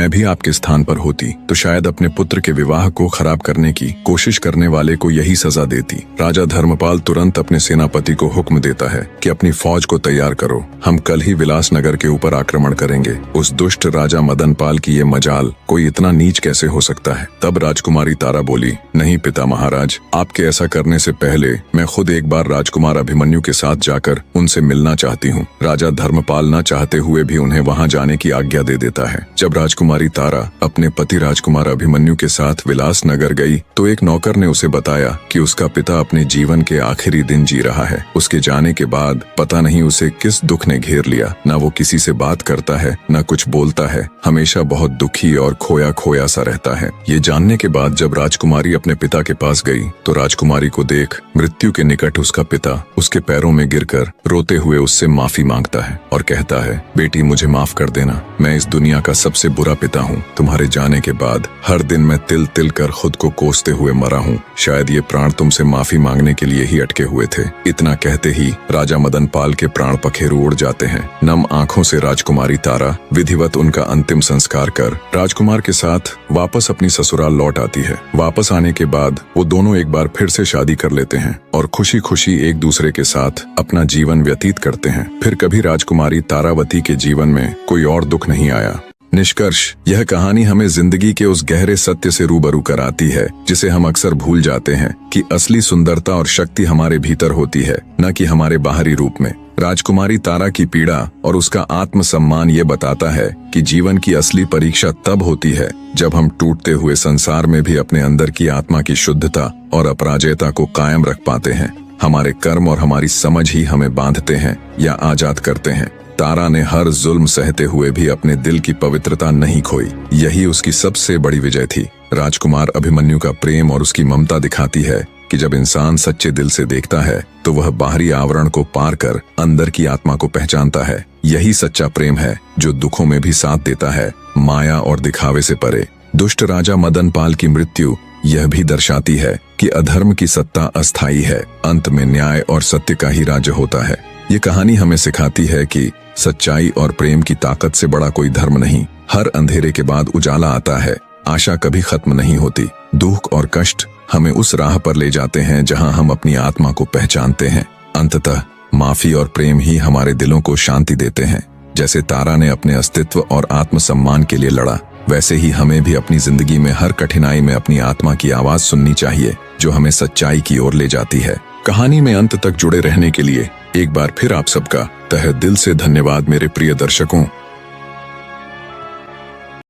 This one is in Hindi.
मैं भी आपके स्थान पर होती तो शायद अपने पुत्र के विवाह को खराब करने की कोशिश करने वाले को यही सजा देती। राजा धर्मपाल तुरंत अपने सेनापति को हुक्म देता है कि अपनी फौज को तैयार करो, हम कल ही विलासनगर के ऊपर आक्रमण करेंगे। उस दुष्ट राजा मदनपाल की ये मजाल, कोई इतना नीच कैसे हो सकता है। तब राजकुमारी तारा बोली, नहीं पिता महाराज, आपके ऐसा करने से पहले मैं खुद एक बार राजकुमार अभिमन्यु के साथ जाकर उनसे मिलना चाहती हूँ। राजा धर्मपाल न चाहते हुए भी उन्हें वहाँ जाने की आज्ञा दे देता है। जब राजकुमारी तारा अपने पति राजकुमार अभिमन्यु के साथ विलासनगर गई तो एक नौकर ने उसे बताया कि उसका पिता अपने जीवन के आखिरी दिन जी रहा है। उसके जाने के बाद पता नहीं उसे किस दुख ने घेर लिया, न वो किसी से बात करता है न कुछ बोलता है, हमेशा बहुत दुखी और खोया खोया सा रहता है। ये जानने के बाद जब राजकुमारी अपने पिता के पास गई तो राजकुमारी को देख मृत्यु के निकट उसका पिता उसके पैरों में गिरकर रोते हुए उससे माफी मांगता है और कहता है, बेटी मुझे माफ कर देना, मैं इस दुनिया का सबसे बुरा पिता हूँ। तुम्हारे जाने के बाद हर दिन मैं तिल तिल कर खुद को कोसते हुए मरा हूँ। शायद ये प्राण तुमसे माफी मांगने के लिए ही अटके हुए थे। इतना कहते ही राजा मदनपाल के प्राण पखेरु उड़ जाते हैं। नम आंखों से राजकुमारी तारा विधिवत उनका अंतिम संस्कार कर राजकुमार के साथ वापस अपनी ससुराल लौट आती है। वापस आने के बाद वो दोनों एक बार फिर से शादी कर लेते हैं और खुशी खुशी एक दूसरे के साथ अपना जीवन व्यतीत करते हैं। फिर कभी राजकुमारी तारावती के जीवन में कोई और दुख नहीं आया। निष्कर्ष, यह कहानी हमें जिंदगी के उस गहरे सत्य से रूबरू कराती है जिसे हम अक्सर भूल जाते हैं कि असली सुंदरता और शक्ति हमारे भीतर होती है, न कि हमारे बाहरी रूप में। राजकुमारी तारा की पीड़ा और उसका आत्मसम्मान ये बताता है कि जीवन की असली परीक्षा तब होती है जब हम टूटते हुए संसार में भी अपने अंदर की आत्मा की शुद्धता और अपराजेयता को कायम रख पाते हैं। हमारे कर्म और हमारी समझ ही हमें बांधते हैं या आजाद करते हैं। तारा ने हर जुल्म सहते हुए भी अपने दिल की पवित्रता नहीं खोई। यही उसकी सबसे बड़ी विजय थी। राजकुमार अभिमन्यु का प्रेम और उसकी ममता दिखाती है कि जब इंसान सच्चे दिल से देखता है तो वह बाहरी आवरण को पार कर अंदर की आत्मा को पहचानता है। यही सच्चा प्रेम है जो दुखों में भी साथ देता है, माया और दिखावे से परे। दुष्ट राजा मदनपाल की मृत्यु यह भी दर्शाती है कि अधर्म की सत्ता अस्थायी है, अंत में न्याय और सत्य का ही राज्य होता है। ये कहानी हमें सिखाती है कि सच्चाई और प्रेम की ताकत से बड़ा कोई धर्म नहीं। हर अंधेरे के बाद उजाला आता है, आशा कभी खत्म नहीं होती। दुख और कष्ट हमें उस राह पर ले जाते हैं जहां हम अपनी आत्मा को पहचानते हैं। अंततः माफी और प्रेम ही हमारे दिलों को शांति देते हैं। जैसे तारा ने अपने अस्तित्व और आत्मसम्मान के लिए लड़ा, वैसे ही हमें भी अपनी जिंदगी में हर कठिनाई में अपनी आत्मा की आवाज सुननी चाहिए जो हमें सच्चाई की ओर ले जाती है। कहानी में अंत तक जुड़े रहने के लिए एक बार फिर आप सबका तहे दिल से धन्यवाद मेरे प्रिय दर्शकों।